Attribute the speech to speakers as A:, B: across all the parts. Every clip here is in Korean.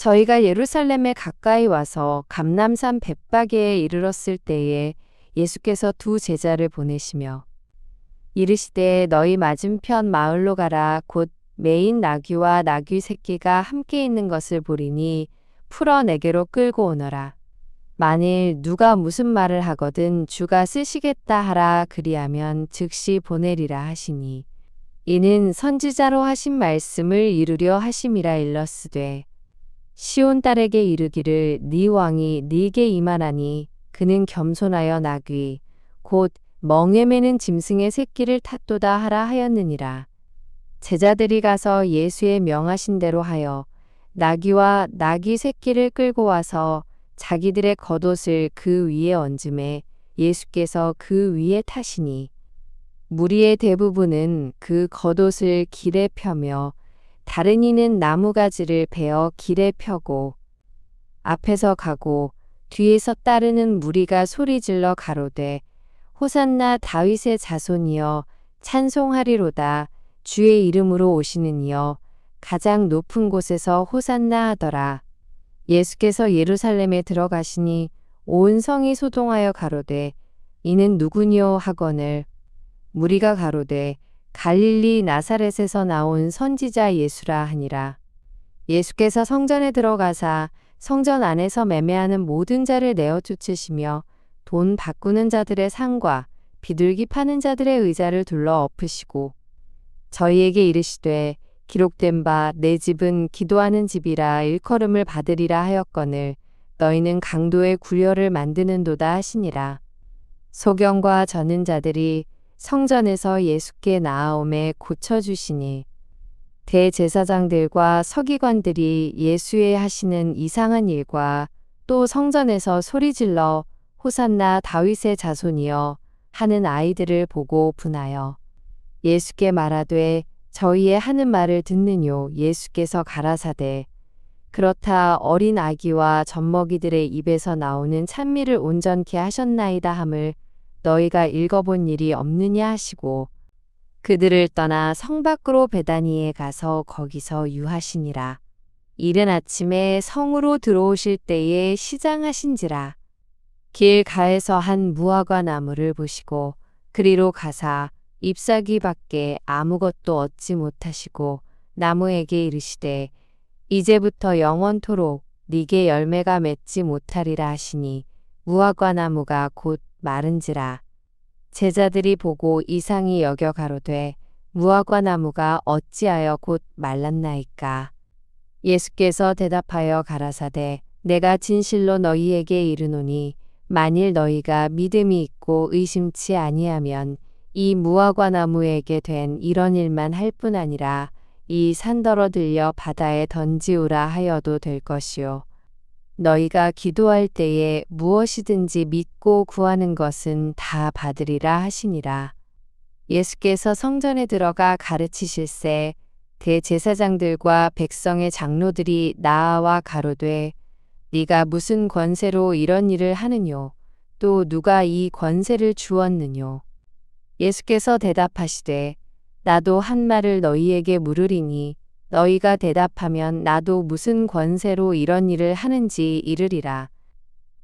A: 저희가 예루살렘에 가까이 와서 감람산 벳바게에 이르렀을 때에 예수께서 두 제자를 보내시며 이르시되 너희 맞은편 마을로 가라. 곧 매인 나귀와 나귀 새끼가 함께 있는 것을 보리니 풀어 내게로 끌고 오너라. 만일 누가 무슨 말을 하거든 주가 쓰시겠다 하라. 그리하면 즉시 보내리라 하시니 이는 선지자로 하신 말씀을 이루려 하심이라. 일러스되 시온 딸에게 이르기를 네 왕이 네게 임하나니 그는 겸손하여 나귀 곧 멍에 매는 짐승의 새끼를 탔도다 하라 하였느니라. 제자들이 가서 예수의 명하신 대로 하여 나귀와 나귀 새끼를 끌고 와서 자기들의 겉옷을 그 위에 얹음에 예수께서 그 위에 타시니 무리의 대부분은 그 겉옷을 길에 펴며 다른 이는 나무가지를 베어 길에 펴고 앞에서 가고 뒤에서 따르는 무리가 소리질러 가로되 호산나 다윗의 자손이여 찬송하리로다. 주의 이름으로 오시는 이여 가장 높은 곳에서 호산나 하더라. 예수께서 예루살렘에 들어가시니 온 성이 소동하여 가로되 이는 누구뇨 하거늘 무리가 가로되 갈릴리 나사렛에서 나온 선지자 예수라 하니라. 예수께서 성전에 들어가사 성전 안에서 매매하는 모든 자를 내어 쫓으시며 돈 바꾸는 자들의 상과 비둘기 파는 자들의 의자를 둘러 엎으시고 저희에게 이르시되 기록된 바 내 집은 기도하는 집이라 일컬음을 받으리라 하였거늘 너희는 강도의 굴려를 만드는도다 하시니라. 소경과 저는 자들이 성전에서 예수께 나아오매 고쳐주시니 대제사장들과 서기관들이 예수의 하시는 이상한 일과 또 성전에서 소리질러 호산나 다윗의 자손이여 하는 아이들을 보고 분하여 예수께 말하되 저희의 하는 말을 듣느뇨. 예수께서 가라사대 그렇다 어린 아기와 젖먹이들의 입에서 나오는 찬미를 온전케 하셨나이다 함을 너희가 읽어본 일이 없느냐 하시고 그들을 떠나 성 밖으로 베다니에 가서 거기서 유하시니라. 이른 아침에 성으로 들어오실 때에 시장하신지라. 길 가에서 한 무화과 나무를 보시고 그리로 가사 잎사귀 밖에 아무것도 얻지 못하시고 나무에게 이르시되 이제부터 영원토록 네게 열매가 맺지 못하리라 하시니 무화과 나무가 곧 마른지라. 제자들이 보고 이상히 여겨 가로되 무화과 나무가 어찌하여 곧 말랐나이까. 예수께서 대답하여 가라사대 내가 진실로 너희에게 이르노니 만일 너희가 믿음이 있고 의심치 아니하면 이 무화과 나무에게 된 이런 일만 할 뿐 아니라 이 산더러 들려 바다에 던지우라 하여도 될 것이요. 너희가 기도할 때에 무엇이든지 믿고 구하는 것은 다 받으리라 하시니라. 예수께서 성전에 들어가 가르치실새 대제사장들과 백성의 장로들이 나아와 가로되 네가 무슨 권세로 이런 일을 하느뇨? 또 누가 이 권세를 주었느뇨? 예수께서 대답하시되 나도 한 말을 너희에게 물으리니 너희가 대답하면 나도 무슨 권세로 이런 일을 하는지 이르리라.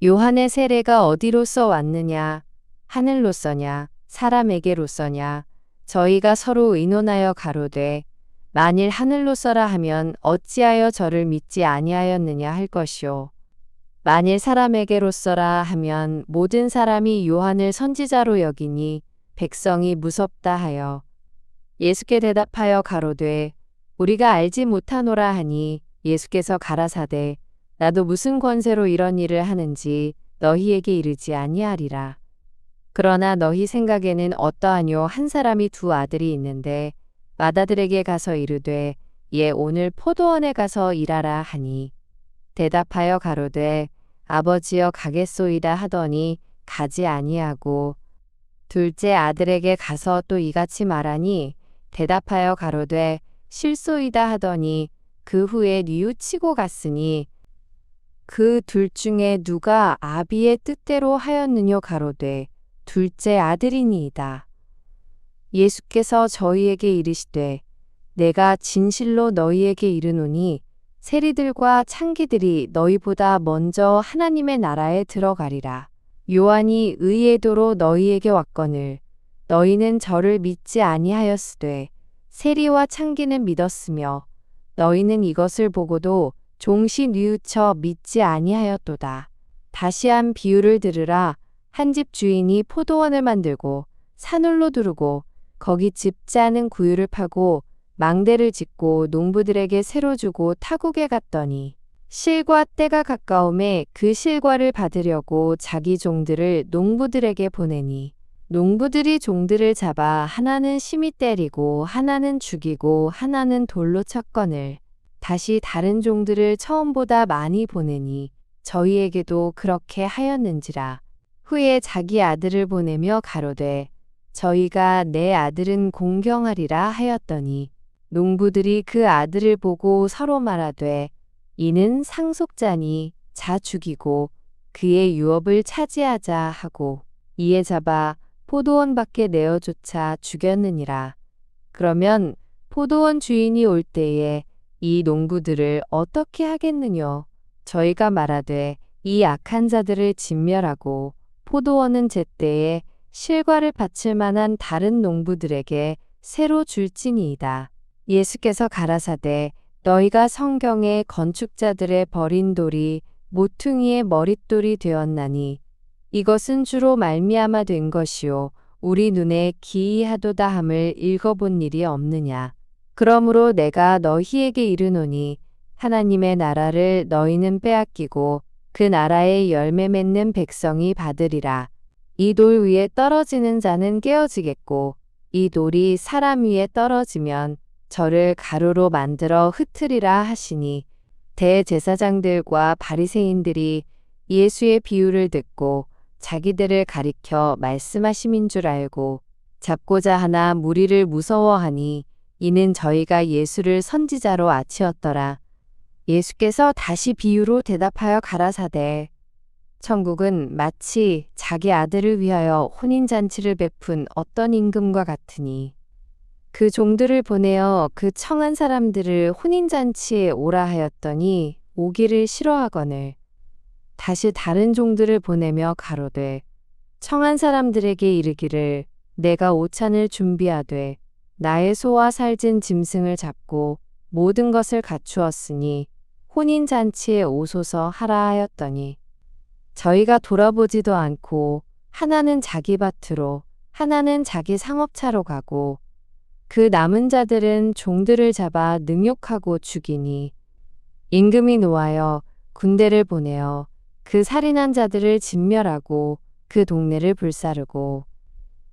A: 요한의 세례가 어디로서 왔느냐? 하늘로서냐? 사람에게로서냐? 저희가 서로 의논하여 가로되 만일 하늘로서라 하면 어찌하여 저를 믿지 아니하였느냐 할 것이요. 만일 사람에게로서라 하면 모든 사람이 요한을 선지자로 여기니 백성이 무섭다 하여 예수께 대답하여 가로되 우리가 알지 못하노라 하니 예수께서 가라사대 나도 무슨 권세로 이런 일을 하는지 너희에게 이르지 아니하리라. 그러나 너희 생각에는 어떠하뇨? 한 사람이 두 아들이 있는데 맏아들에게 가서 이르되 얘 오늘 포도원에 가서 일하라 하니 대답하여 가로되 아버지여 가겠소이다 하더니 가지 아니하고 둘째 아들에게 가서 또 이같이 말하니 대답하여 가로되 실소이다 하더니 그 후에 뉘우치고 갔으니 그 둘 중에 누가 아비의 뜻대로 하였느뇨? 가로되 둘째 아들이니이다. 예수께서 저희에게 이르시되 내가 진실로 너희에게 이르노니 세리들과 창기들이 너희보다 먼저 하나님의 나라에 들어가리라. 요한이 의의 도로 너희에게 왔거늘 너희는 저를 믿지 아니하였으되 세리와 창기는 믿었으며 너희는 이것을 보고도 종시 뉘우쳐 믿지 아니하였도다. 다시 한 비유를 들으라. 한 집 주인이 포도원을 만들고 산울로 두르고 거기 즙지 구유를 파고 망대를 짓고 농부들에게 새로 주고 타국에 갔더니 실과 때가 가까움에 그 실과를 받으려고 자기 종들을 농부들에게 보내니 농부들이 종들을 잡아 하나는 심히 때리고 하나는 죽이고 하나는 돌로 쳤거늘 다시 다른 종들을 처음보다 많이 보내니 저희에게도 그렇게 하였는지라. 후에 자기 아들을 보내며 가로되 저희가 내 아들은 공경하리라 하였더니 농부들이 그 아들을 보고 서로 말하되 이는 상속자니 자 죽이고 그의 유업을 차지하자 하고 이에 잡아 포도원 밖에 내어쫓아 죽였느니라. 그러면 포도원 주인이 올 때에 이 농부들을 어떻게 하겠느뇨? 저희가 말하되 이 악한 자들을 진멸하고 포도원은 제때에 실과를 바칠 만한 다른 농부들에게 새로 줄지니이다. 예수께서 가라사대 너희가 성경에 건축자들의 버린 돌이 모퉁이의 머릿돌이 되었나니 이것은 주로 말미암아 된 것이요 우리 눈에 기이하도다 함을 읽어본 일이 없느냐. 그러므로 내가 너희에게 이르노니 하나님의 나라를 너희는 빼앗기고 그 나라의 열매 맺는 백성이 받으리라. 이 돌 위에 떨어지는 자는 깨어지겠고 이 돌이 사람 위에 떨어지면 저를 가루로 만들어 흩으리라 하시니 대제사장들과 바리새인들이 예수의 비유를 듣고 자기들을 가리켜 말씀하심인 줄 알고 잡고자 하나 무리를 무서워하니 이는 저희가 예수를 선지자로 아치었더라. 예수께서 다시 비유로 대답하여 가라사대 천국은 마치 자기 아들을 위하여 혼인잔치를 베푼 어떤 임금과 같으니 그 종들을 보내어 그 청한 사람들을 혼인잔치에 오라 하였더니 오기를 싫어하거늘 다시 다른 종들을 보내며 가로되 청한 사람들에게 이르기를 내가 오찬을 준비하되 나의 소와 살진 짐승을 잡고 모든 것을 갖추었으니 혼인잔치에 오소서 하라 하였더니 저희가 돌아보지도 않고 하나는 자기 밭으로 하나는 자기 상업차로 가고 그 남은 자들은 종들을 잡아 능욕하고 죽이니 임금이 노하여 군대를 보내어 그 살인한 자들을 진멸하고 그 동네를 불사르고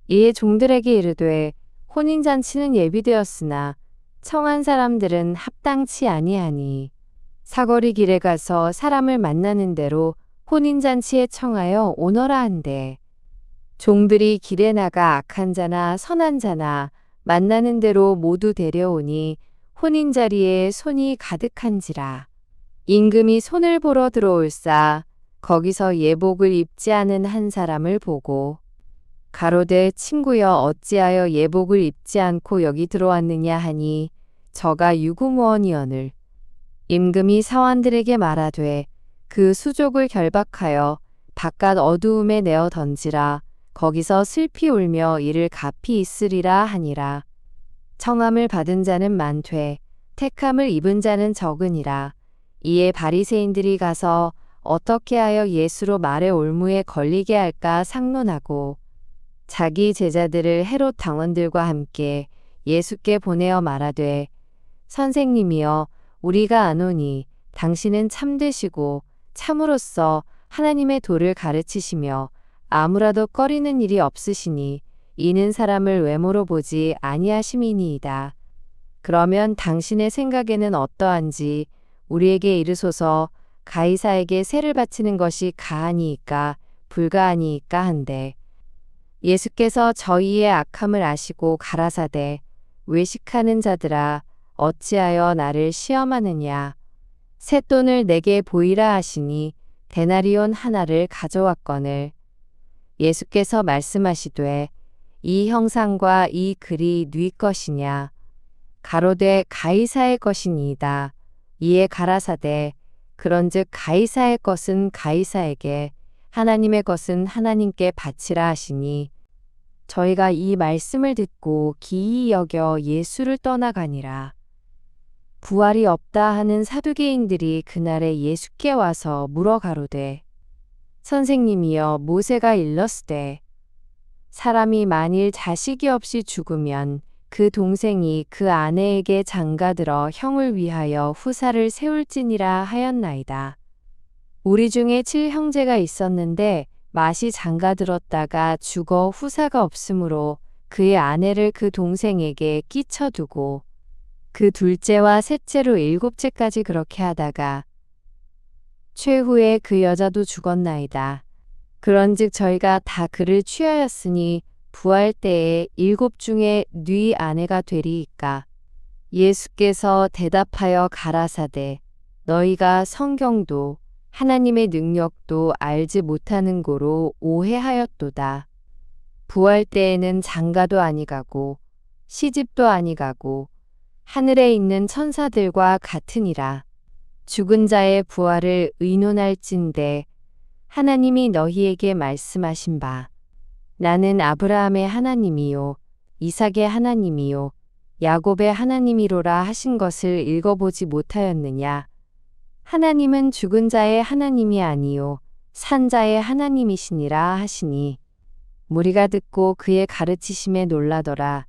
A: 이에 종들에게 이르되 혼인잔치는 예비되었으나 청한 사람들은 합당치 아니하니 사거리 길에 가서 사람을 만나는 대로 혼인잔치에 청하여 오너라 한대 종들이 길에 나가 악한 자나 선한 자나 만나는 대로 모두 데려오니 혼인 자리에 손이 가득한지라. 임금이 손을 보러 들어올사 거기서 예복을 입지 않은 한 사람을 보고 가로되 친구여 어찌하여 예복을 입지 않고 여기 들어왔느냐 하니 저가 유구무원이거늘 임금이 사환들에게 말하되 그 수족을 결박하여 바깥 어두움에 내어 던지라. 거기서 슬피 울며 이를 갚이 있으리라 하니라. 청함을 받은 자는 많되 택함을 입은 자는 적으니라. 이에 바리새인들이 가서 어떻게 하여 예수로 말의 올무에 걸리게 할까 상론하고 자기 제자들을 헤롯 당원들과 함께 예수께 보내어 말하되 선생님이여 우리가 아노니 당신은 참되시고 참으로써 하나님의 도를 가르치시며 아무라도 꺼리는 일이 없으시니 이는 사람을 외모로 보지 아니하심이니이다. 그러면 당신의 생각에는 어떠한지 우리에게 이르소서. 가이사에게 세를 바치는 것이 가하니이까 불가하니이까 한데 예수께서 저희의 악함을 아시고 가라사대 외식하는 자들아 어찌하여 나를 시험하느냐. 쇳돈을 내게 보이라 하시니 데나리온 하나를 가져왔거늘 예수께서 말씀하시되 이 형상과 이 글이 네 것이냐. 가로되 가이사의 것이니이다. 이에 가라사대 그런즉 가이사의 것은 가이사에게 하나님의 것은 하나님께 바치라 하시니 저희가 이 말씀을 듣고 기이히 여겨 예수를 떠나가니라. 부활이 없다 하는 사두개인들이 그날에 예수께 와서 물어 가로되 선생님이여 모세가 일렀으되 사람이 만일 자식이 없이 죽으면 그 동생이 그 아내에게 장가들어 형을 위하여 후사를 세울지니라 하였나이다. 우리 중에 7형제가 있었는데 맏이 장가들었다가 죽어 후사가 없으므로 그의 아내를 그 동생에게 끼쳐두고 그 둘째와 셋째로 7째까지 그렇게 하다가 최후에 그 여자도 죽었나이다. 그런즉 저희가 다 그를 취하였으니 부활 때에 7 중에 네 아내가 되리이까. 예수께서 대답하여 가라사대 너희가 성경도 하나님의 능력도 알지 못하는 고로 오해하였도다. 부활 때에는 장가도 아니가고 시집도 아니가고 하늘에 있는 천사들과 같으니라. 죽은 자의 부활을 의논할진대 하나님이 너희에게 말씀하신 바 나는 아브라함의 하나님이요 이삭의 하나님이요 야곱의 하나님이로라 하신 것을 읽어보지 못하였느냐. 하나님은 죽은 자의 하나님이 아니요 산 자의 하나님이시니라 하시니 무리가 듣고 그의 가르치심에 놀라더라.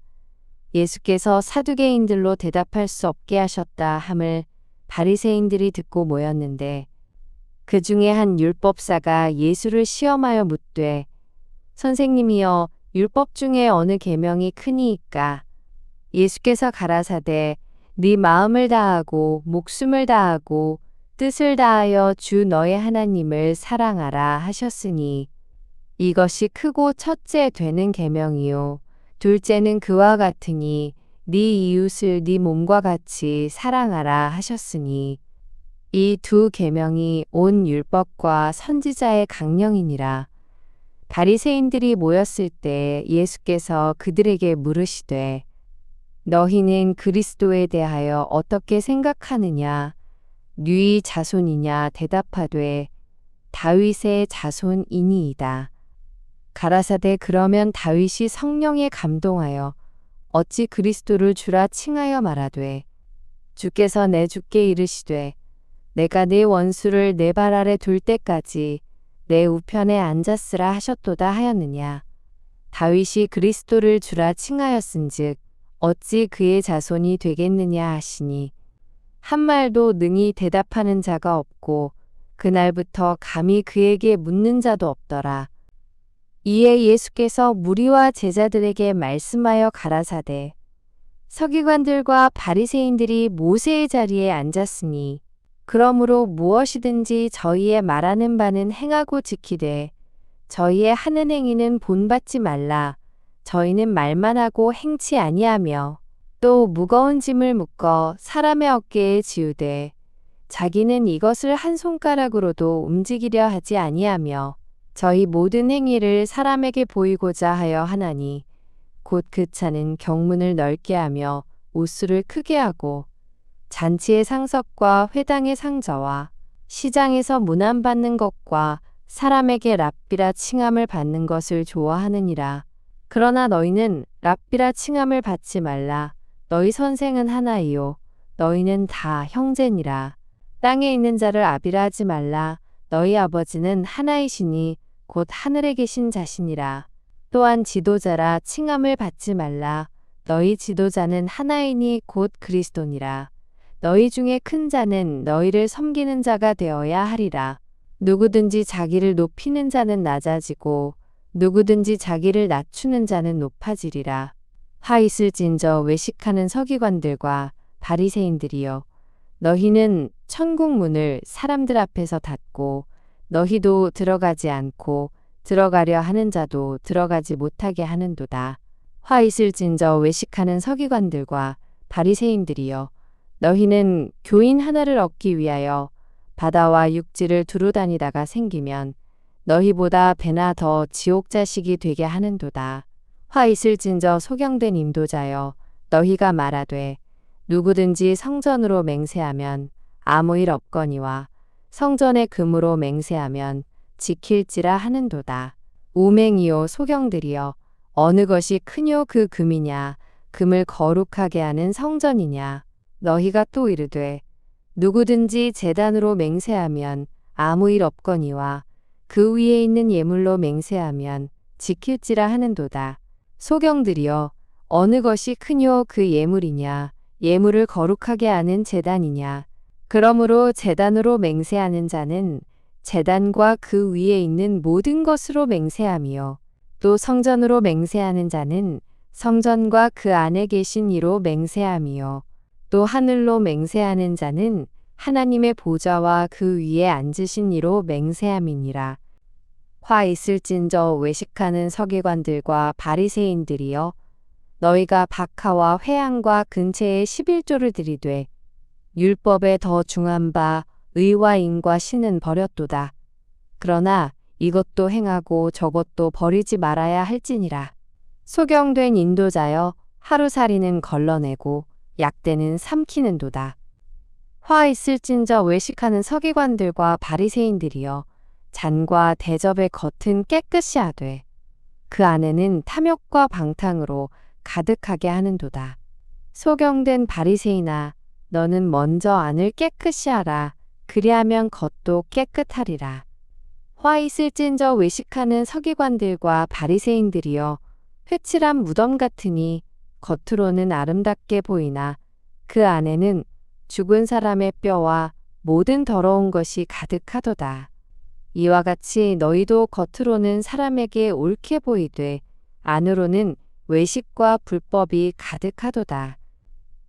A: 예수께서 사두개인들로 대답할 수 없게 하셨다 함을 바리새인들이 듣고 모였는데 그 중에 한 율법사가 예수를 시험하여 묻되 선생님이여 율법 중에 어느 계명이 크니이까. 예수께서 가라사대 네 마음을 다하고 목숨을 다하고 뜻을 다하여 주 너의 하나님을 사랑하라 하셨으니 이것이 크고 첫째 되는 계명이요 둘째는 그와 같으니 네 이웃을 네 몸과 같이 사랑하라 하셨으니 이 두 계명이 온 율법과 선지자의 강령이니라. 바리새인들이 모였을 때 예수께서 그들에게 물으시되 너희는 그리스도에 대하여 어떻게 생각하느냐. 뉘의 자손이냐 대답하되 다윗의 자손이니이다. 가라사대 그러면 다윗이 성령에 감동하여 어찌 그리스도를 주라 칭하여 말하되 주께서 내 주께 이르시되 내가 네 원수를 내 발 아래 둘 때까지 내 우편에 앉았으라 하셨도다 하였느냐. 다윗이 그리스도를 주라 칭하였은즉 어찌 그의 자손이 되겠느냐 하시니 한 말도 능히 대답하는 자가 없고 그날부터 감히 그에게 묻는 자도 없더라. 이에 예수께서 무리와 제자들에게 말씀하여 가라사대 서기관들과 바리새인들이 모세의 자리에 앉았으니 그러므로 무엇이든지 저희의 말하는 바는 행하고 지키되 저희의 하는 행위는 본받지 말라. 저희는 말만 하고 행치 아니하며 또 무거운 짐을 묶어 사람의 어깨에 지우되 자기는 이것을 한 손가락으로도 움직이려 하지 아니하며 저희 모든 행위를 사람에게 보이고자 하여 하나니 곧 그 차는 경문을 넓게 하며 옷수를 크게 하고 잔치의 상석과 회당의 상자와 시장에서 문안받는 것과 사람에게 랍비라 칭함을 받는 것을 좋아하느니라. 그러나 너희는 랍비라 칭함을 받지 말라. 너희 선생은 하나이요 너희는 다 형제니라. 땅에 있는 자를 아비라 하지 말라. 너희 아버지는 하나이시니 곧 하늘에 계신 자시니라. 또한 지도자라 칭함을 받지 말라. 너희 지도자는 하나이니 곧 그리스도니라. 너희 중에 큰 자는 너희를 섬기는 자가 되어야 하리라. 누구든지 자기를 높이는 자는 낮아지고 누구든지 자기를 낮추는 자는 높아지리라. 화 있을진저 외식하는 서기관들과 바리새인들이여 너희는 천국 문을 사람들 앞에서 닫고 너희도 들어가지 않고 들어가려 하는 자도 들어가지 못하게 하는도다. 화 있을진저 외식하는 서기관들과 바리새인들이여 너희는 교인 하나를 얻기 위하여 바다와 육지를 두루 다니다가 생기면 너희보다 배나 더 지옥 자식이 되게 하는도다. 화 있을진저 소경된 인도자여 너희가 말하되 누구든지 성전으로 맹세하면 아무 일 없거니와 성전의 금으로 맹세하면 지킬지라 하는도다. 우맹이요 소경들이여 어느 것이 크뇨 그 금이냐 금을 거룩하게 하는 성전이냐. 너희가 또 이르되 누구든지 제단으로 맹세하면 아무 일 없거니와 그 위에 있는 예물로 맹세하면 지킬지라 하는도다. 소경들이여 어느 것이 크뇨 그 예물이냐 예물을 거룩하게 하는 제단이냐. 그러므로 제단으로 맹세하는 자는 제단과 그 위에 있는 모든 것으로 맹세하며 또 성전으로 맹세하는 자는 성전과 그 안에 계신 이로 맹세하며 또 하늘로 맹세하는 자는 하나님의 보좌와 그 위에 앉으신 이로 맹세함이니라. 화 있을진저 외식하는 서기관들과 바리새인들이여 너희가 박하와 회향과 근체에 11조를 들이되 율법에 더 중한 바 의와 인과 신은 버렸도다. 그러나 이것도 행하고 저것도 버리지 말아야 할지니라. 소경된 인도자여 하루살이는 걸러내고 약대는 삼키는도다. 화 있을진저 외식하는 서기관들과 바리새인들이여 잔과 대접의 겉은 깨끗이 하되 그 안에는 탐욕과 방탕으로 가득하게 하는도다. 소경된 바리새인아 너는 먼저 안을 깨끗이 하라. 그리하면 겉도 깨끗하리라. 화 있을진저 외식하는 서기관들과 바리새인들이여 회칠한 무덤 같으니 겉으로는 아름답게 보이나 그 안에는 죽은 사람의 뼈와 모든 더러운 것이 가득하도다. 이와 같이 너희도 겉으로는 사람에게 옳게 보이되 안으로는 외식과 불법이 가득하도다.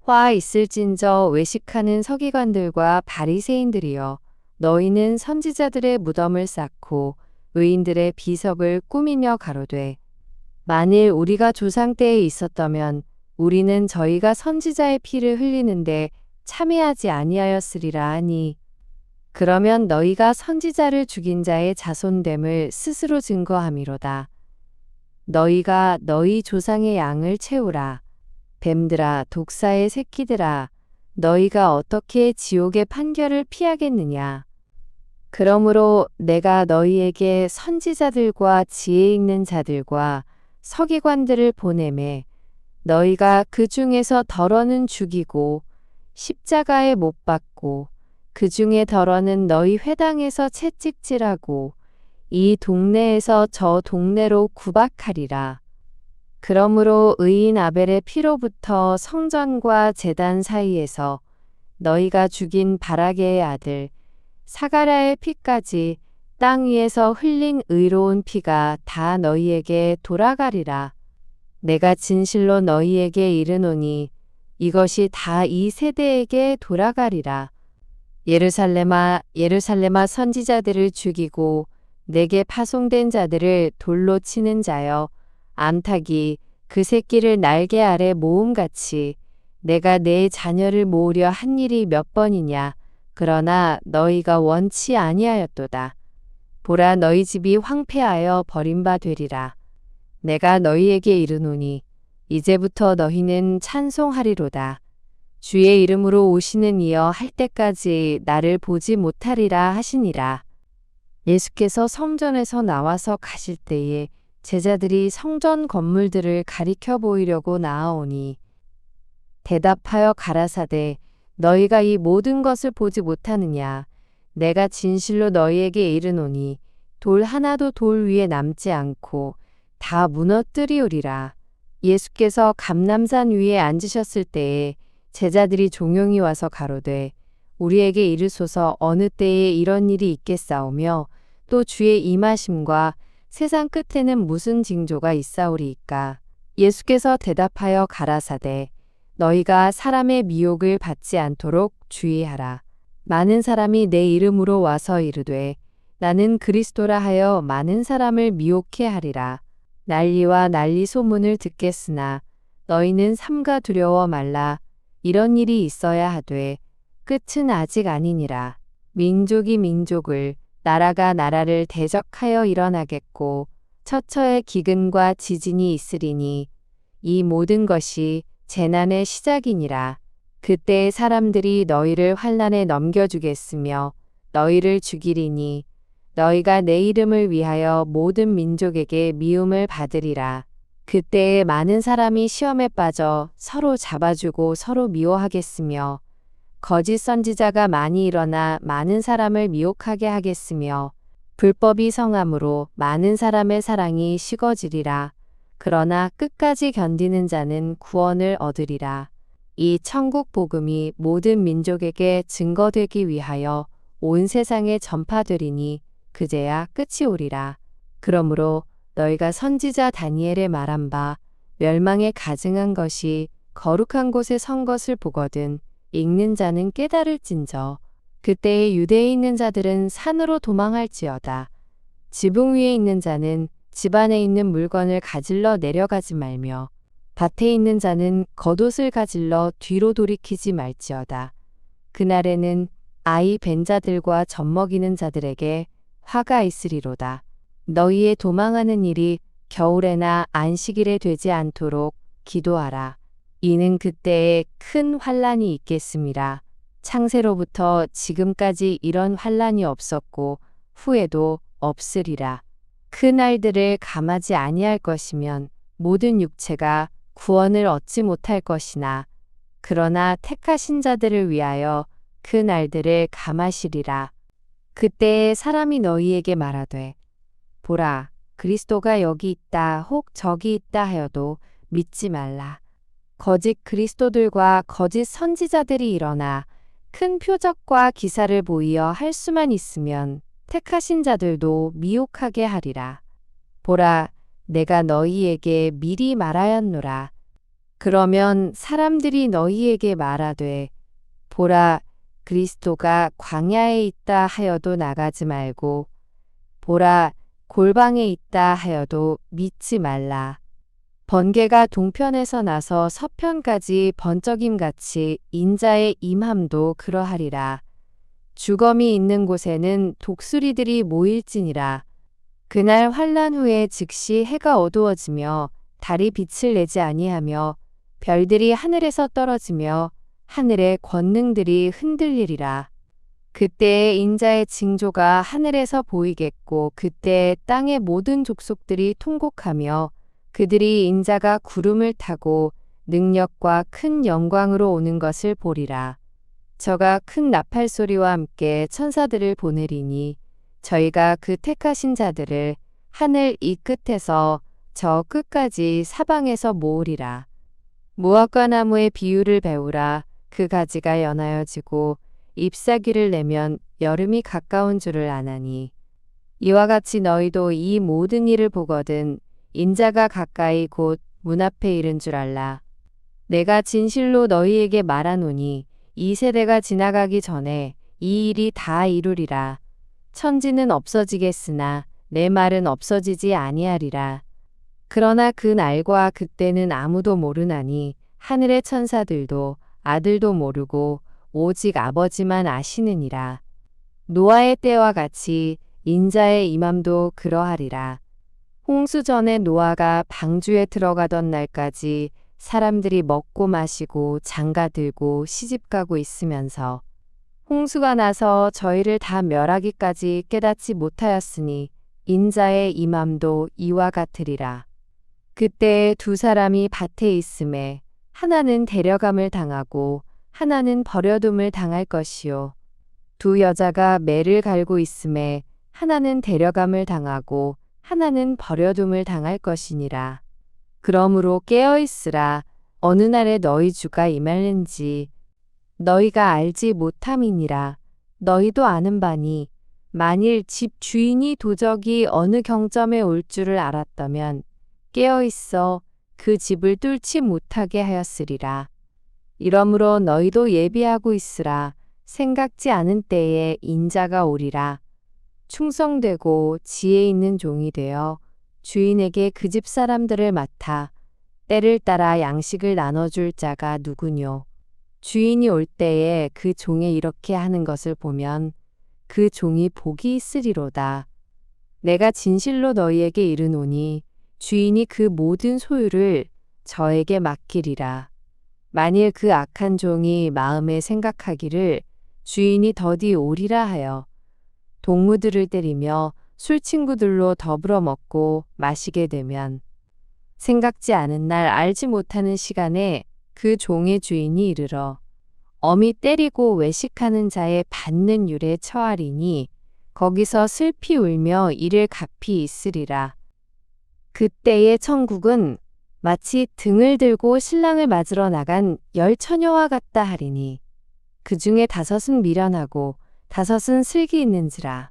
A: 화 있을진저 외식하는 서기관들과 바리새인들이여 너희는 선지자들의 무덤을 쌓고 의인들의 비석을 꾸미며 가로되 만일 우리가 조상 때에 있었다면 우리는 저희가 선지자의 피를 흘리는데 참여하지 아니하였으리라 하니 그러면 너희가 선지자를 죽인 자의 자손됨을 스스로 증거함이로다. 너희가 너희 조상의 양을 채우라. 뱀들아 독사의 새끼들아 너희가 어떻게 지옥의 판결을 피하겠느냐. 그러므로 내가 너희에게 선지자들과 지혜 있는 자들과 서기관들을 보내매 너희가 그 중에서 덜어는 죽이고 십자가에 못 박고 그 중에 덜어는 너희 회당에서 채찍질하고 이 동네에서 저 동네로 구박하리라. 그러므로 의인 아벨의 피로부터 성전과 제단 사이에서 너희가 죽인 바라게의 아들 사가랴의 피까지 땅 위에서 흘린 의로운 피가 다 너희에게 돌아가리라. 내가 진실로 너희에게 이르노니 이것이 다 이 세대에게 돌아가리라. 예루살렘아 예루살렘아 선지자들을 죽이고 내게 파송된 자들을 돌로 치는 자여 암탉이 그 새끼를 날개 아래 모음같이 내가 내 자녀를 모으려 한 일이 몇 번이냐. 그러나 너희가 원치 아니하였도다. 보라 너희 집이 황폐하여 버림바 되리라. 내가 너희에게 이르노니 이제부터 너희는 찬송하리로다. 주의 이름으로 오시는 이여 할 때까지 나를 보지 못하리라 하시니라. 예수께서 성전에서 나와서 가실 때에 제자들이 성전 건물들을 가리켜 보이려고 나아오니 대답하여 가라사대 너희가 이 모든 것을 보지 못하느냐. 내가 진실로 너희에게 이르노니 돌 하나도 돌 위에 남지 않고 다 무너뜨리우리라. 예수께서 감람산 위에 앉으셨을 때에 제자들이 종용이 와서 가로되 우리에게 이르소서 어느 때에 이런 일이 있겠사오며 또 주의 임하심과 세상 끝에는 무슨 징조가 있사오리이까. 예수께서 대답하여 가라사대 너희가 사람의 미혹을 받지 않도록 주의하라. 많은 사람이 내 이름으로 와서 이르되 나는 그리스도라 하여 많은 사람을 미혹해 하리라. 난리와 난리 소문을 듣겠으나 너희는 삼가 두려워 말라. 이런 일이 있어야 하되 끝은 아직 아니니라. 민족이 민족을 나라가 나라를 대적하여 일어나겠고 처처에 기근과 지진이 있으리니 이 모든 것이 재난의 시작이니라. 그때 사람들이 너희를 환난에 넘겨주겠으며 너희를 죽이리니 너희가 내 이름을 위하여 모든 민족에게 미움을 받으리라. 그때에 많은 사람이 시험에 빠져 서로 잡아주고 서로 미워하겠으며 거짓 선지자가 많이 일어나 많은 사람을 미혹하게 하겠으며 불법이 성함으로 많은 사람의 사랑이 식어지리라. 그러나 끝까지 견디는 자는 구원을 얻으리라. 이 천국 복음이 모든 민족에게 증거되기 위하여 온 세상에 전파되리니 그제야 끝이 오리라. 그러므로 너희가 선지자 다니엘의 말한 바 멸망에 가증한 것이 거룩한 곳에 선 것을 보거든 읽는 자는 깨달을진저. 그때에 유대에 있는 자들은 산으로 도망할지어다. 지붕 위에 있는 자는 집 안에 있는 물건을 가질러 내려가지 말며 밭에 있는 자는 겉옷을 가질러 뒤로 돌이키지 말지어다. 그날에는 아이 벤 자들과 젖먹이는 자들에게 화가 있으리로다. 너희의 도망하는 일이 겨울에나 안식일에 되지 않도록 기도하라. 이는 그때에 큰 환난이 있겠음이라. 창세로부터 지금까지 이런 환난이 없었고 후에도 없으리라. 그 날들을 감하지 아니할 것이면 모든 육체가 구원을 얻지 못할 것이나 그러나 택하신 자들을 위하여 그 날들을 감하시리라. 그때에 사람이 너희에게 말하되 보라 그리스도가 여기 있다 혹 저기 있다 하여도 믿지 말라. 거짓 그리스도들과 거짓 선지자들이 일어나 큰 표적과 기사를 보이어 할 수만 있으면 택하신 자들도 미혹하게 하리라. 보라 내가 너희에게 미리 말하였노라. 그러면 사람들이 너희에게 말하되 보라 그리스도가 광야에 있다 하여도 나가지 말고 보라 골방에 있다 하여도 믿지 말라. 번개가 동편에서 나서 서편까지 번쩍임같이 인자의 임함도 그러하리라. 주검이 있는 곳에는 독수리들이 모일지니라. 그날 환난 후에 즉시 해가 어두워지며 달이 빛을 내지 아니하며 별들이 하늘에서 떨어지며 하늘의 권능들이 흔들리리라. 그때에 인자의 징조가 하늘에서 보이겠고 그때에 땅의 모든 족속들이 통곡하며 그들이 인자가 구름을 타고 능력과 큰 영광으로 오는 것을 보리라. 저가 큰 나팔 소리와 함께 천사들을 보내리니 저희가 그 택하신 자들을 하늘 이 끝에서 저 끝까지 사방에서 모으리라. 무화과 나무의 비유를 배우라. 그 가지가 연하여지고 잎사귀를 내면 여름이 가까운 줄을 아나니 이와 같이 너희도 이 모든 일을 보거든 인자가 가까이 곧 문 앞에 이른 줄 알라. 내가 진실로 너희에게 말하노니 이 세대가 지나가기 전에 이 일이 다 이루리라. 천지는 없어지겠으나 내 말은 없어지지 아니하리라. 그러나 그 날과 그때는 아무도 모르나니 하늘의 천사들도 아들도 모르고 오직 아버지만 아시느니라. 노아의 때와 같이 인자의 임함도 그러하리라. 홍수 전에 노아가 방주에 들어가던 날까지 사람들이 먹고 마시고 장가들고 시집가고 있으면서 홍수가 나서 저희를 다 멸하기까지 깨닫지 못하였으니 인자의 임함도 이와 같으리라. 그때에 두 사람이 밭에 있음에 하나는 데려감을 당하고 하나는 버려둠을 당할 것이요. 두 여자가 매를 갈고 있음에 하나는 데려감을 당하고 하나는 버려둠을 당할 것이니라. 그러므로 깨어있으라. 어느 날에 너희 주가 임할는지 너희가 알지 못함이니라. 너희도 아는 바니 만일 집 주인이 도적이 어느 경점에 올 줄을 알았다면 깨어있어 그 집을 뚫지 못하게 하였으리라. 이러므로 너희도 예비하고 있으라. 생각지 않은 때에 인자가 오리라. 충성되고 지혜 있는 종이 되어 주인에게 그 집 사람들을 맡아 때를 따라 양식을 나눠줄 자가 누구뇨. 주인이 올 때에 그 종에 이렇게 하는 것을 보면 그 종이 복이 있으리로다. 내가 진실로 너희에게 이르노니 주인이 그 모든 소유를 저에게 맡기리라. 만일 그 악한 종이 마음에 생각하기를 주인이 더디 오리라 하여 동무들을 때리며 술 친구들로 더불어 먹고 마시게 되면 생각지 않은 날 알지 못하는 시간에 그 종의 주인이 이르러 엄히 때리고 외식하는 자의 받는 율에 처하리니 거기서 슬피 울며 이를 갚이 있으리라. 그때의 천국은 마치 등을 들고 신랑을 맞으러 나간 10처녀와 같다 하리니 그 중에 5은 미련하고 5은 슬기 있는지라.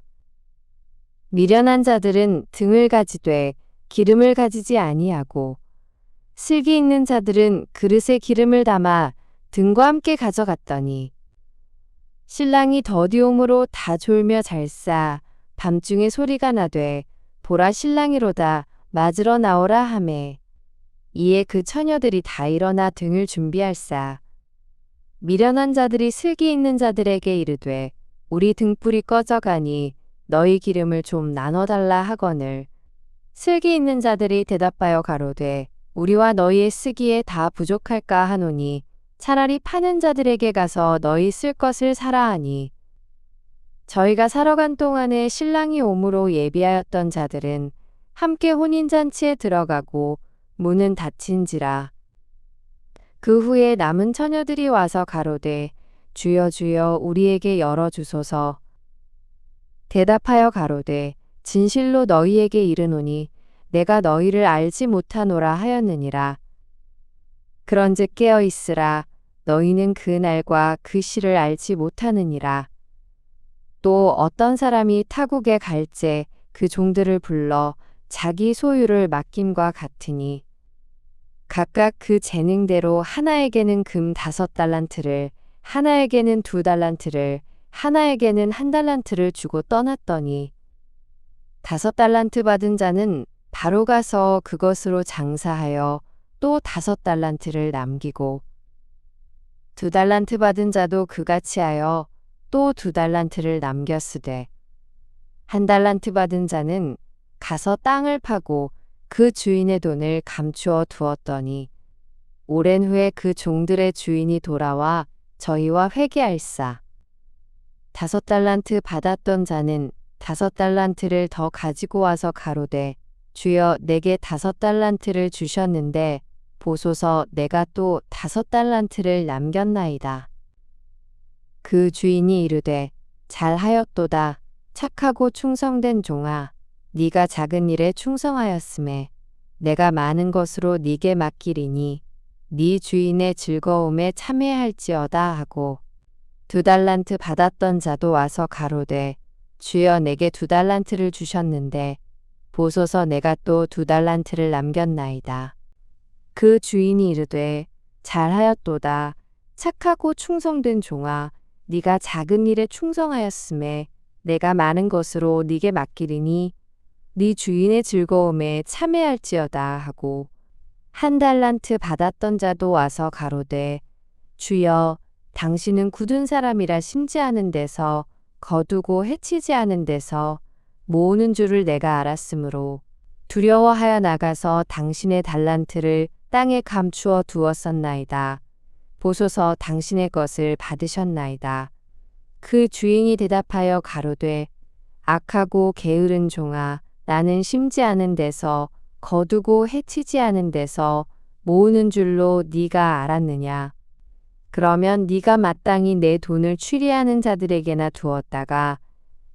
A: 미련한 자들은 등을 가지되 기름을 가지지 아니하고 슬기 있는 자들은 그릇에 기름을 담아 등과 함께 가져갔더니 신랑이 더디옴으로 다 졸며 잘싸 밤중에 소리가 나되 보라 신랑이로다 맞으러 나오라 하매 이에 그 처녀들이 다 일어나 등을 준비할사. 미련한 자들이 슬기 있는 자들에게 이르되 우리 등불이 꺼져가니 너희 기름을 좀 나눠달라 하거늘 슬기 있는 자들이 대답하여 가로되 우리와 너희의 쓰기에 다 부족할까 하노니 차라리 파는 자들에게 가서 너희 쓸 것을 사라 하니 저희가 사러 간 동안에 신랑이 오므로 예비하였던 자들은 함께 혼인잔치에 들어가고 문은 닫힌지라. 그 후에 남은 처녀들이 와서 가로되 주여 주여 우리에게 열어주소서. 대답하여 가로되 진실로 너희에게 이르노니 내가 너희를 알지 못하노라 하였느니라. 그런즉 깨어 있으라. 너희는 그 날과 그 시를 알지 못하느니라. 또 어떤 사람이 타국에 갈제 그 종들을 불러 자기 소유를 맡김과 같으니 각각 그 재능대로 하나에게는 금 5달란트를 하나에게는 2달란트를 하나에게는 1달란트를 주고 떠났더니 5달란트 받은 자는 바로 가서 그것으로 장사하여 또 5달란트를 남기고 2달란트 받은 자도 그같이 하여 또 2달란트를 남겼으되 1달란트 받은 자는 가서 땅을 파고 그 주인의 돈을 감추어 두었더니 오랜 후에 그 종들의 주인이 돌아와 저희와 회개할사. 5달란트 받았던 자는 5달란트를 더 가지고 와서 가로되 주여 내게 5달란트를 주셨는데 보소서 내가 또 5달란트를 남겼나이다. 그 주인이 이르되 잘하였도다. 착하고 충성된 종아. 네가 작은 일에 충성하였음에 내가 많은 것으로 네게 맡기리니 네 주인의 즐거움에 참여할지어다 하고 2달란트 받았던 자도 와서 가로되 주여 내게 2달란트를 주셨는데 보소서 내가 또 2달란트를 남겼나이다. 그 주인이 이르되 잘하였도다. 착하고 충성된 종아. 네가 작은 일에 충성하였음에 내가 많은 것으로 네게 맡기리니 네 주인의 즐거움에 참여할지어다 하고 1달란트 받았던 자도 와서 가로되 주여 당신은 굳은 사람이라 심지 않은 데서 거두고 해치지 않은 데서 모으는 줄을 내가 알았으므로 두려워하여 나가서 당신의 달란트를 땅에 감추어 두었었나이다. 보소서 당신의 것을 받으셨나이다. 그 주인이 대답하여 가로되 악하고 게으른 종아. 나는 심지 않은 데서 거두고 해치지 않은 데서 모으는 줄로 네가 알았느냐. 그러면 네가 마땅히 내 돈을 추리하는 자들에게나 두었다가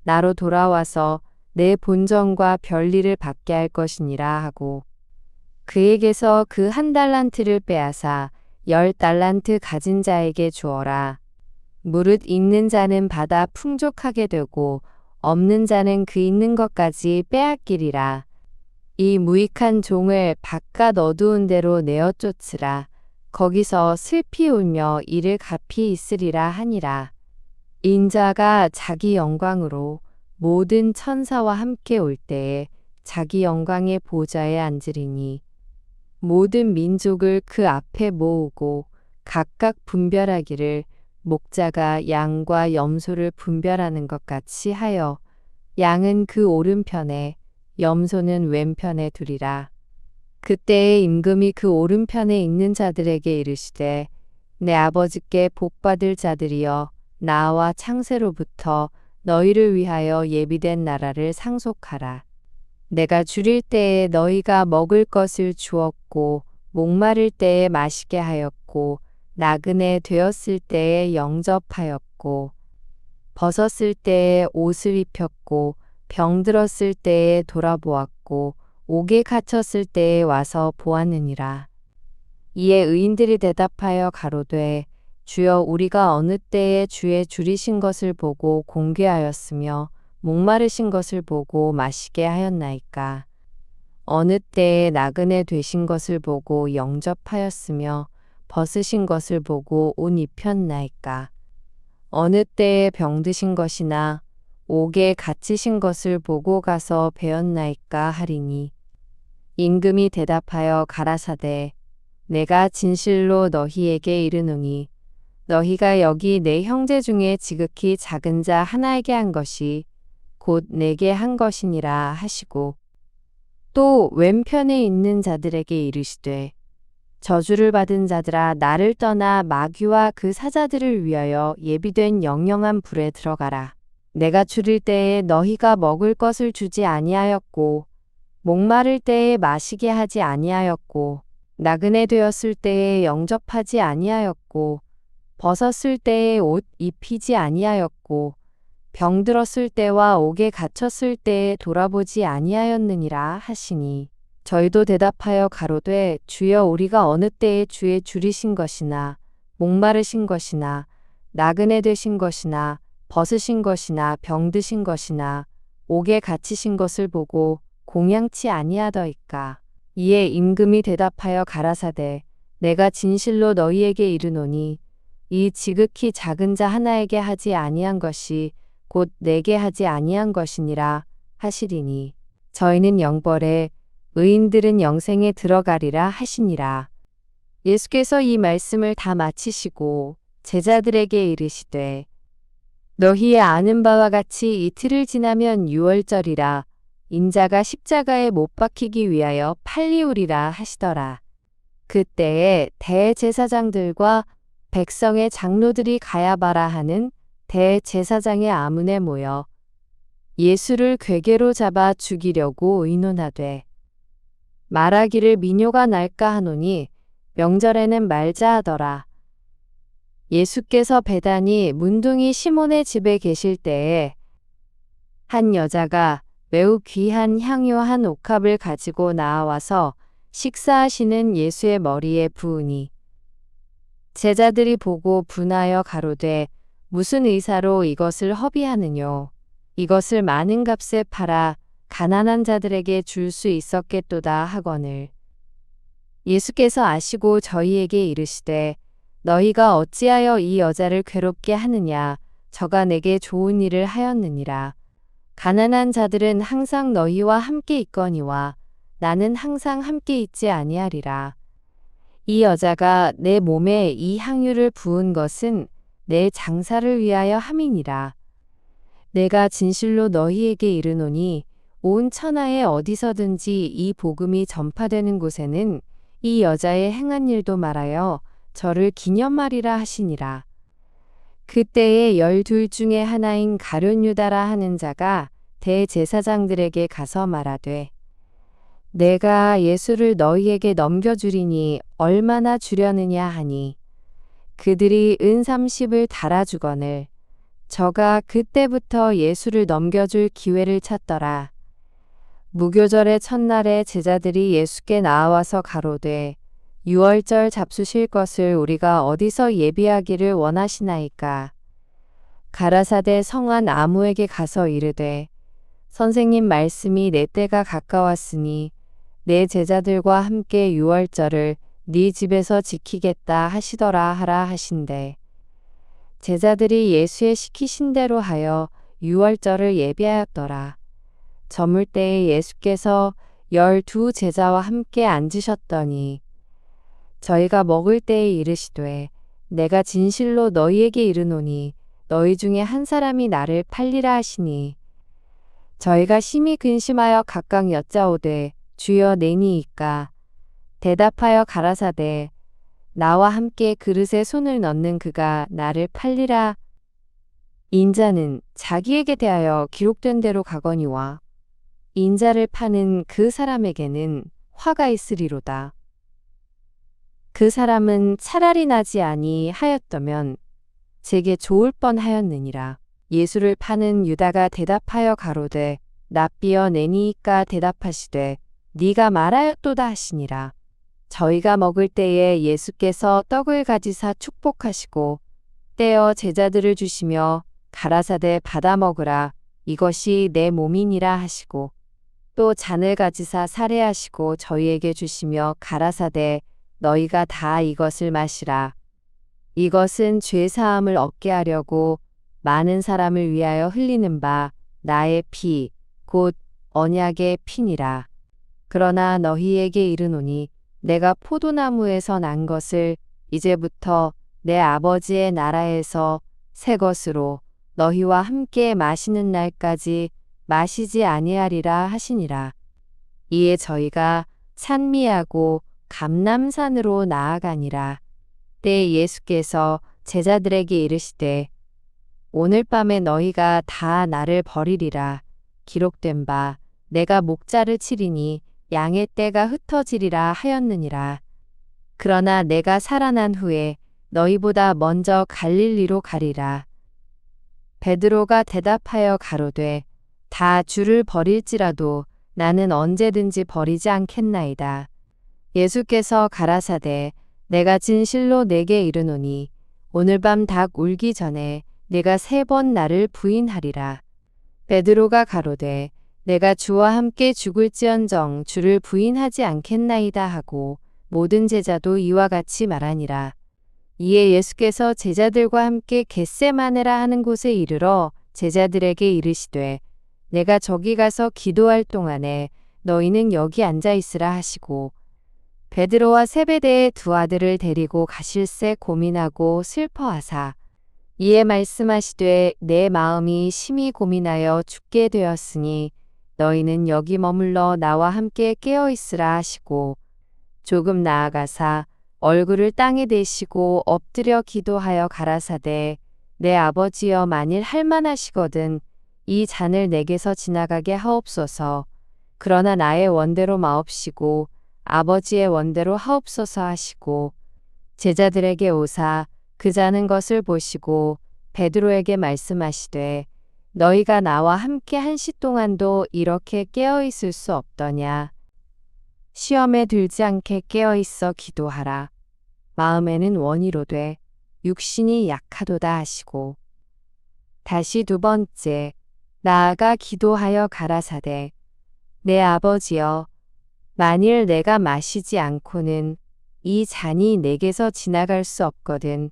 A: 나로 돌아와서 내 본전과 별리를 받게 할 것이니라 하고 그에게서 그 1달란트를 빼앗아 10달란트 가진 자에게 주어라. 무릇 있는 자는 받아 풍족하게 되고 없는 자는 그 있는 것까지 빼앗기리라. 이 무익한 종을 바깥 어두운 데로 내어 쫓으라. 거기서 슬피 울며 이를 갚이 있으리라 하니라. 인자가 자기 영광으로 모든 천사와 함께 올 때에 자기 영광의 보좌에 앉으리니 모든 민족을 그 앞에 모으고 각각 분별하기를 목자가 양과 염소를 분별하는 것 같이 하여 양은 그 오른편에 염소는 왼편에 두리라. 그때에 임금이 그 오른편에 있는 자들에게 이르시되 내 아버지께 복받을 자들이여 나와 창세로부터 너희를 위하여 예비된 나라를 상속하라. 내가 줄일 때에 너희가 먹을 것을 주었고 목마를 때에 마시게 하였고 나그네 되었을 때에 영접하였고 벗었을 때에 옷을 입혔고 병들었을 때에 돌아보았고 옥에 갇혔을 때에 와서 보았느니라. 이에 의인들이 대답하여 가로되 주여 우리가 어느 때에 주의 줄이신 것을 보고 공개하였으며 목마르신 것을 보고 마시게 하였나이까. 어느 때에 나그네 되신 것을 보고 영접하였으며 벗으신 것을 보고 옷 입혔나이까. 어느 때에 병드신 것이나 옥에 갇히신 것을 보고 가서 배웠나이까 하리니 임금이 대답하여 가라사대 내가 진실로 너희에게 이르노니 너희가 여기 내 형제 중에 지극히 작은 자 하나에게 한 것이 곧 내게 한 것이니라 하시고 또 왼편에 있는 자들에게 이르시되 저주를 받은 자들아 나를 떠나 마귀와 그 사자들을 위하여 예비된 영영한 불에 들어가라. 내가 줄일 때에 너희가 먹을 것을 주지 아니하였고 목마를 때에 마시게 하지 아니하였고 나그네 되었을 때에 영접하지 아니하였고 벗었을 때에 옷 입히지 아니하였고 병들었을 때와 옥에 갇혔을 때에 돌아보지 아니하였느니라 하시니 저희도 대답하여 가로되 주여 우리가 어느 때에 주의 줄이신 것이나 목마르신 것이나 나그네 되신 것이나 벗으신 것이나 병드신 것이나 옥에 갇히신 것을 보고 공양치 아니하더이까. 이에 임금이 대답하여 가라사대 내가 진실로 너희에게 이르노니 이 지극히 작은 자 하나에게 하지 아니한 것이 곧 내게 하지 아니한 것이니라 하시리니 저희는 영벌에 의인들은 영생에 들어가리라 하시니라. 예수께서 이 말씀을 다 마치시고 제자들에게 이르시되 너희의 아는 바와 같이 이틀을 지나면 유월절이라 인자가 십자가에 못 박히기 위하여 팔리우리라 하시더라. 그때에 대제사장들과 백성의 장로들이 가야바라 하는 대제사장의 아문에 모여 예수를 궤계로 잡아 죽이려고 의논하되 말하기를 민요가 날까 하노니 명절에는 말자 하더라. 예수께서 베다니 문둥이 시몬의 집에 계실 때에 한 여자가 매우 귀한 향유 한 옥합을 가지고 나와서 식사하시는 예수의 머리에 부으니 제자들이 보고 분하여 가로되 무슨 의사로 이것을 허비하느뇨. 이것을 많은 값에 팔아 가난한 자들에게 줄 수 있었겠도다 하거늘. 예수께서 아시고 저희에게 이르시되 너희가 어찌하여 이 여자를 괴롭게 하느냐. 저가 내게 좋은 일을 하였느니라. 가난한 자들은 항상 너희와 함께 있거니와 나는 항상 함께 있지 아니하리라. 이 여자가 내 몸에 이 향유를 부은 것은 내 장사를 위하여 함이니라. 내가 진실로 너희에게 이르노니 온 천하에 어디서든지 이 복음이 전파되는 곳에는 이 여자의 행한 일도 말하여 저를 기념하리라 하시니라. 그때에 12 중에 하나인 가룟 유다라 하는 자가 대제사장들에게 가서 말하되 내가 예수를 너희에게 넘겨주리니 얼마나 주려느냐 하니 그들이 은 30을 달아주거늘 저가 그때부터 예수를 넘겨줄 기회를 찾더라. 무교절의 첫날에 제자들이 예수께 나와서 가로되 유월절 잡수실 것을 우리가 어디서 예비하기를 원하시나이까. 가라사대 성한 아무에게 가서 이르되 선생님 말씀이 내 때가 가까웠으니 내 제자들과 함께 유월절을 네 집에서 지키겠다 하시더라 하라 하신대. 제자들이 예수의 시키신 대로 하여 유월절을 예비하였더라. 저물 때에 예수께서 12 제자와 함께 앉으셨더니 저희가 먹을 때에 이르시되 내가 진실로 너희에게 이르노니 너희 중에 한 사람이 나를 팔리라 하시니 저희가 심히 근심하여 각각 여짜오되 주여 내니이까. 대답하여 가라사대 나와 함께 그릇에 손을 넣는 그가 나를 팔리라. 인자는 자기에게 대하여 기록된 대로 가거니와 인자를 파는 그 사람에게는 화가 있으리로다. 그 사람은 차라리 나지 아니하였더면 제게 좋을 뻔하였느니라. 예수를 파는 유다가 대답하여 가로되 납비어 내니이까 대답하시되 네가 말하였도다 하시니라. 저희가 먹을 때에 예수께서 떡을 가지사 축복하시고 떼어 제자들을 주시며 가라사대 받아 먹으라 이것이 내 몸이니라 하시고 또 잔을 가지사 사례하시고 저희에게 주시며 가라사대 너희가 다 이것을 마시라. 이것은 죄 사함을 얻게 하려고 많은 사람을 위하여 흘리는 바 나의 피 곧 언약의 피니라. 그러나 너희에게 이르노니 내가 포도나무에서 난 것을 이제부터 내 아버지의 나라에서 새 것으로 너희와 함께 마시는 날까지 마시지 아니하리라 하시니라. 이에 저희가 산미하고 감람산으로 나아가니라. 때에 예수께서 제자들에게 이르시되 오늘 밤에 너희가 다 나를 버리리라. 기록된 바 내가 목자를 치리니 양의 떼가 흩어지리라 하였느니라. 그러나 내가 살아난 후에 너희보다 먼저 갈릴리로 가리라. 베드로가 대답하여 가로되 다 주를 버릴지라도 나는 언제든지 버리지 않겠나이다. 예수께서 가라사대 내가 진실로 내게 이르노니 오늘 밤 닭 울기 전에 내가 3번 나를 부인하리라. 베드로가 가로되 내가 주와 함께 죽을지언정 주를 부인하지 않겠나이다 하고 모든 제자도 이와 같이 말하니라. 이에 예수께서 제자들과 함께 겟세마네라 하는 곳에 이르러 제자들에게 이르시되 내가 저기 가서 기도할 동안에 너희는 여기 앉아 있으라 하시고 베드로와 세베대의 2 아들을 데리고 가실새 고민하고 슬퍼하사 이에 말씀하시되 내 마음이 심히 고민하여 죽게 되었으니 너희는 여기 머물러 나와 함께 깨어 있으라 하시고 조금 나아가사 얼굴을 땅에 대시고 엎드려 기도하여 가라사대 내 아버지여 만일 할만하시거든 이 잔을 내게서 지나가게 하옵소서. 그러나 나의 원대로 마옵시고 아버지의 원대로 하옵소서 하시고 제자들에게 오사 그 자는 것을 보시고 베드로에게 말씀하시되 너희가 나와 함께 1시 동안도 이렇게 깨어 있을 수 없더냐. 시험에 들지 않게 깨어 있어 기도하라. 마음에는 원이로되 육신이 약하도다 하시고 다시 2번째 나아가 기도하여 가라사대 내 아버지여 만일 내가 마시지 않고는 이 잔이 내게서 지나갈 수 없거든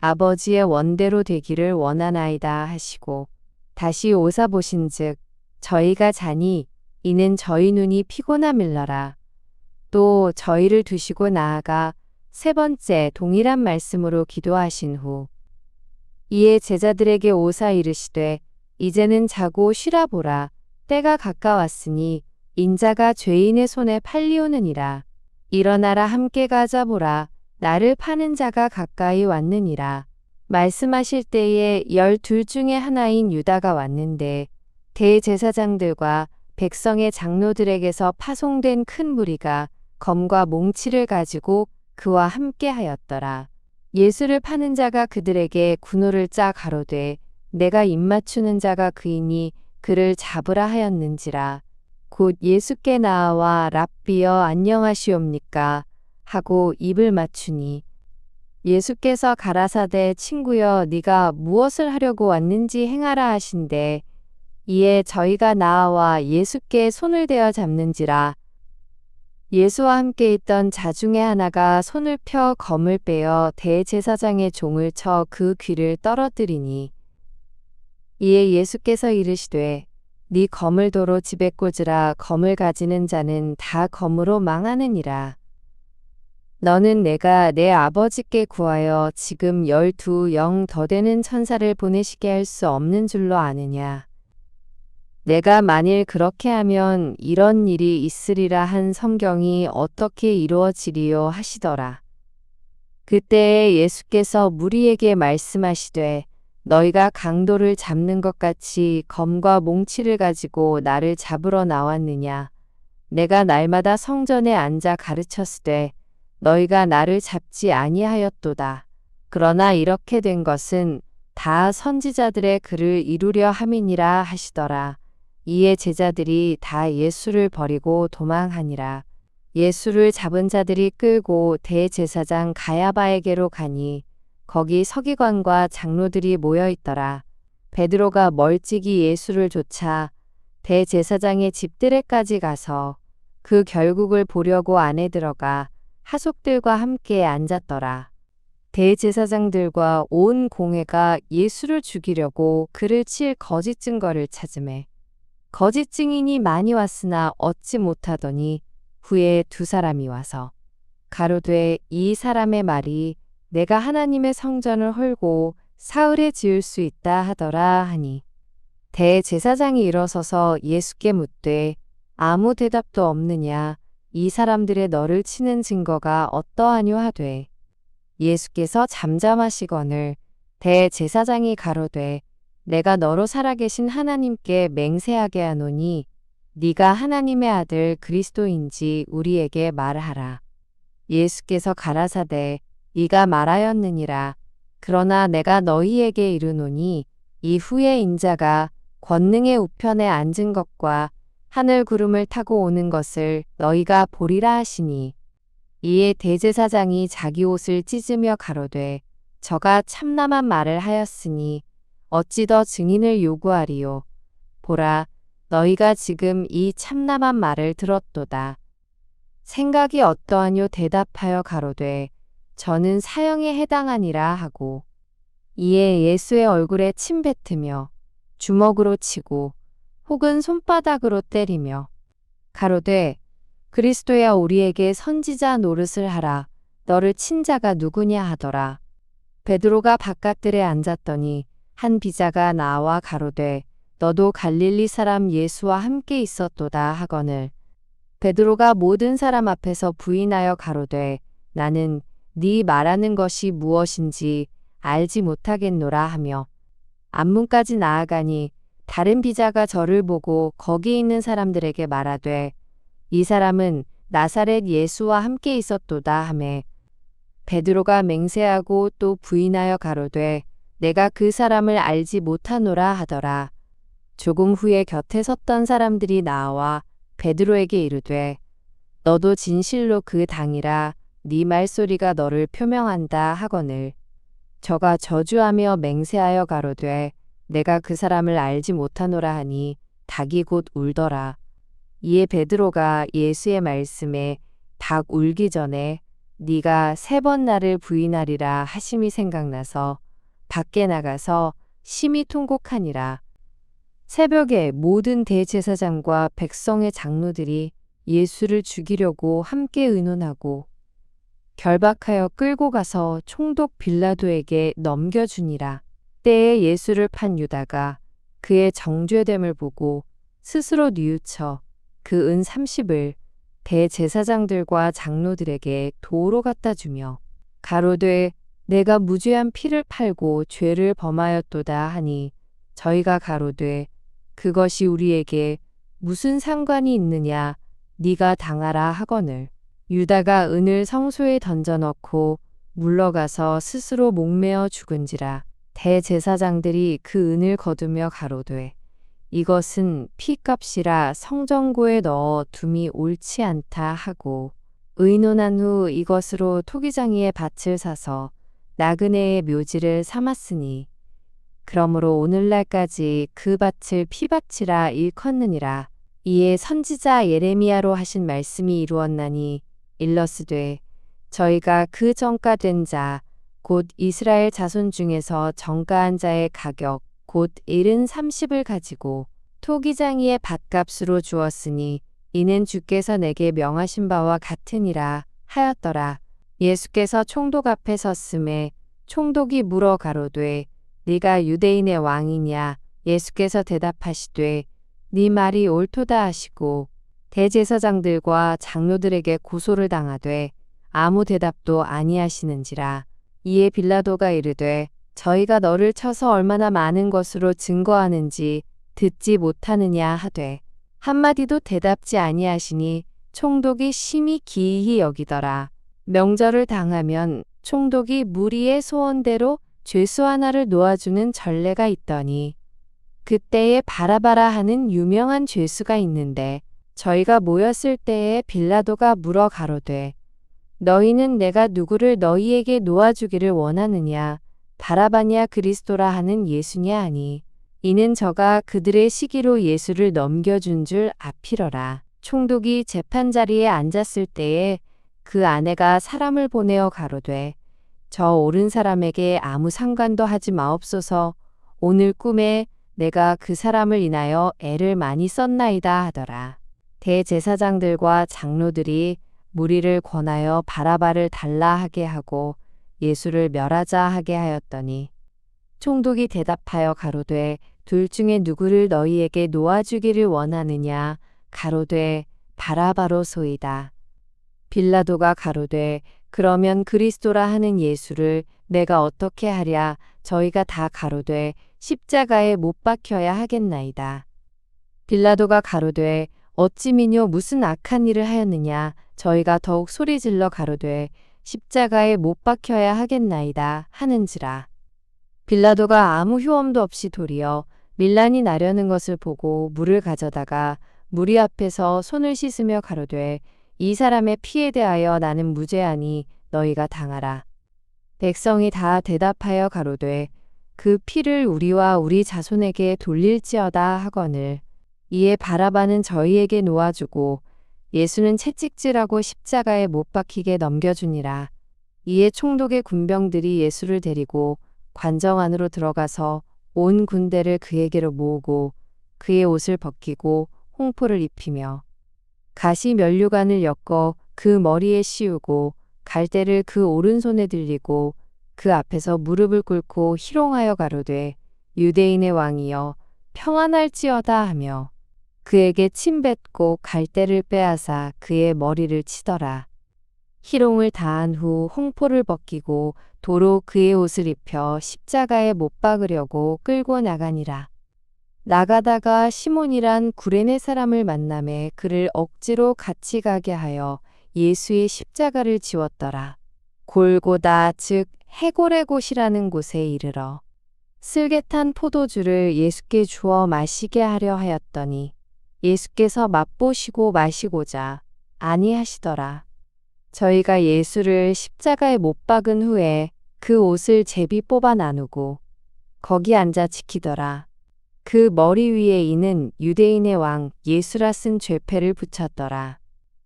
A: 아버지의 원대로 되기를 원하나이다 하시고 다시 오사 보신즉 저희가 자니 이는 저희 눈이 피곤함일러라. 또 저희를 두시고 나아가 3번째 동일한 말씀으로 기도하신 후 이에 제자들에게 오사 이르시되 이제는 자고 쉬라 보라. 때가 가까웠으니 인자가 죄인의 손에 팔리오느니라. 일어나라 함께 가자 보라. 나를 파는 자가 가까이 왔느니라. 말씀하실 때에 12 중에 하나인 유다가 왔는데 대제사장들과 백성의 장로들에게서 파송된 큰 무리가 검과 몽치를 가지고 그와 함께 하였더라. 예수를 파는 자가 그들에게 군호를 짜 가로되 내가 입맞추는 자가 그이니 그를 잡으라 하였는지라. 곧 예수께 나와 랍비여 안녕하시옵니까 하고 입을 맞추니 예수께서 가라사대 친구여 네가 무엇을 하려고 왔는지 행하라 하신대 이에 저희가 나와 예수께 손을 대어 잡는지라. 예수와 함께 있던 자 중에 하나가 손을 펴 검을 빼어 대제사장의 종을 쳐 그 귀를 떨어뜨리니 이에 예수께서 이르시되 네 검을 도로 집에 꽂으라. 검을 가지는 자는 다 검으로 망하느니라. 너는 내가 내 아버지께 구하여 지금 12 영 더 되는 천사를 보내시게 할 수 없는 줄로 아느냐. 내가 만일 그렇게 하면 이런 일이 있으리라 한 성경이 어떻게 이루어지리요 하시더라. 그때에 예수께서 무리에게 말씀하시되 너희가 강도를 잡는 것 같이 검과 몽치를 가지고 나를 잡으러 나왔느냐. 내가 날마다 성전에 앉아 가르쳤으되 너희가 나를 잡지 아니하였도다. 그러나 이렇게 된 것은 다 선지자들의 글을 이루려 함이니라 하시더라. 이에 제자들이 다 예수를 버리고 도망하니라. 예수를 잡은 자들이 끌고 대제사장 가야바에게로 가니 거기 서기관과 장로들이 모여 있더라. 베드로가 멀찍이 예수를 쫓아 대제사장의 집들에까지 가서 그 결국을 보려고 안에 들어가 하속들과 함께 앉았더라. 대제사장들과 온 공회가 예수를 죽이려고 그를 칠 거짓 증거를 찾으매 거짓 증인이 많이 왔으나 얻지 못하더니 후에 두 사람이 와서 가로되 이 사람의 말이 내가 하나님의 성전을 헐고 사흘에 지을 수 있다 하더라 하니 대제사장이 일어서서 예수께 묻되 아무 대답도 없느냐. 이 사람들의 너를 치는 증거가 어떠하뇨 하되 예수께서 잠잠하시거늘 대제사장이 가로되 내가 너로 살아계신 하나님께 맹세하게 하노니 네가 하나님의 아들 그리스도인지 우리에게 말하라. 예수께서 가라사대 이가 말하였느니라. 그러나 내가 너희에게 이르노니 이후에 인자가 권능의 우편에 앉은 것과 하늘 구름을 타고 오는 것을 너희가 보리라 하시니 이에 대제사장이 자기 옷을 찢으며 가로되 저가 참남한 말을 하였으니 어찌 더 증인을 요구하리요. 보라 너희가 지금 이 참남한 말을 들었도다. 생각이 어떠하뇨 대답하여 가로되 저는 사형에 해당하니라 하고 이에 예수의 얼굴에 침 뱉으며 주먹으로 치고 혹은 손바닥으로 때리며 가로되 그리스도야 우리에게 선지자 노릇을 하라. 너를 친 자가 누구냐 하더라. 베드로가 바깥들에 앉았더니 한 비자가 나와 가로되 너도 갈릴리 사람 예수와 함께 있었도다 하거늘 베드로가 모든 사람 앞에서 부인하여 가로되 나는 네 말하는 것이 무엇인지 알지 못하겠노라 하며 앞문까지 나아가니 다른 비자가 저를 보고 거기 있는 사람들에게 말하되 이 사람은 나사렛 예수와 함께 있었도다 하매 베드로가 맹세하고 또 부인하여 가로되 내가 그 사람을 알지 못하노라 하더라. 조금 후에 곁에 섰던 사람들이 나와 베드로에게 이르되 너도 진실로 그 당이라 네 말소리가 너를 표명한다 하거늘 저가 저주하며 맹세하여 가로되 내가 그 사람을 알지 못하노라 하니 닭이 곧 울더라. 이에 베드로가 예수의 말씀에 닭 울기 전에 네가 3번 나를 부인하리라 하심이 생각나서 밖에 나가서 심히 통곡하니라. 새벽에 모든 대제사장과 백성의 장로들이 예수를 죽이려고 함께 의논하고 결박하여 끌고 가서 총독 빌라도에게 넘겨주니라. 때에 예수를 판 유다가 그의 정죄됨을 보고 스스로 뉘우쳐 그 은 30을 대제사장들과 장로들에게 도로 갖다 주며 가로되 내가 무죄한 피를 팔고 죄를 범하였도다 하니 저희가 가로되 그것이 우리에게 무슨 상관이 있느냐 네가 당하라 하거늘 유다가 은을 성소에 던져넣고 물러가서 스스로 목매어 죽은지라 대제사장들이 그 은을 거두며 가로되 이것은 피값이라 성전고에 넣어 둠이 옳지 않다 하고 의논한 후 이것으로 토기장이의 밭을 사서 나그네의 묘지를 삼았으니 그러므로 오늘날까지 그 밭을 피밭이라 일컫느니라. 이에 선지자 예레미야로 하신 말씀이 이루었나니 일러스되 저희가 그 정가된 자 곧 이스라엘 자손 중에서 정가한 자의 가격 곧 일은 30을 가지고 토기장이의 밭값으로 주었으니 이는 주께서 내게 명하신 바와 같으니라 하였더라. 예수께서 총독 앞에 섰음에 총독이 물어 가로되 네가 유대인의 왕이냐. 예수께서 대답하시되 네 말이 옳도다 하시고 대제사장들과 장로들에게 고소를 당하되 아무 대답도 아니하시는지라. 이에 빌라도가 이르되 저희가 너를 쳐서 얼마나 많은 것으로 증거하는지 듣지 못하느냐 하되 한마디도 대답지 아니하시니 총독이 심히 기이히 여기더라. 명절을 당하면 총독이 무리의 소원대로 죄수 하나를 놓아주는 전례가 있더니 그때에 바라바라 하는 유명한 죄수가 있는데 저희가 모였을 때에 빌라도가 물어 가로되 너희는 내가 누구를 너희에게 놓아주기를 원하느냐 바라바냐 그리스도라 하는 예수냐 하니 이는 저가 그들의 시기로 예수를 넘겨준 줄 아필어라. 총독이 재판자리에 앉았을 때에 그 아내가 사람을 보내어 가로되 저 옳은 사람에게 아무 상관도 하지 마옵소서. 오늘 꿈에 내가 그 사람을 인하여 애를 많이 썼나이다 하더라. 대제사장들과 장로들이 무리를 권하여 바라바를 달라 하게 하고 예수를 멸하자 하게 하였더니 총독이 대답하여 가로되 둘 중에 누구를 너희에게 놓아주기를 원하느냐 가로되 바라바로소이다. 빌라도가 가로되 그러면 그리스도라 하는 예수를 내가 어떻게 하랴. 저희가 다 가로되 십자가에 못 박혀야 하겠나이다. 빌라도가 가로되 어찌 미뇨 무슨 악한 일을 하였느냐. 저희가 더욱 소리질러 가로되 십자가에 못 박혀야 하겠나이다 하는지라. 빌라도가 아무 효험도 없이 도리어 밀란이 나려는 것을 보고 물을 가져다가 무리 앞에서 손을 씻으며 가로되 이 사람의 피에 대하여 나는 무죄하니 너희가 당하라. 백성이 다 대답하여 가로되 그 피를 우리와 우리 자손에게 돌릴지어다 하거늘. 이에 바라바는 저희에게 놓아주고 예수는 채찍질하고 십자가에 못 박히게 넘겨주니라. 이에 총독의 군병들이 예수를 데리고 관정 안으로 들어가서 온 군대를 그에게로 모으고 그의 옷을 벗기고 홍포를 입히며 가시 면류관을 엮어 그 머리에 씌우고 갈대를 그 오른손에 들리고 그 앞에서 무릎을 꿇고 희롱하여 가로되 유대인의 왕이여 평안할지어다 하며 그에게 침 뱉고 갈대를 빼앗아 그의 머리를 치더라. 희롱을 다한 후 홍포를 벗기고 도로 그의 옷을 입혀 십자가에 못 박으려고 끌고 나가니라. 나가다가 시몬이란 구레네 사람을 만남에 그를 억지로 같이 가게 하여 예수의 십자가를 지웠더라. 골고다 즉 해골의 곳이라는 곳에 이르러 슬개탄 포도주를 예수께 주어 마시게 하려 하였더니 예수께서 맛보시고 마시고자 아니하시더라. 저희가 예수를 십자가에 못 박은 후에 그 옷을 제비 뽑아 나누고 거기 앉아 지키더라. 그 머리 위에 이는 유대인의 왕 예수라 쓴 죄패를 붙였더라.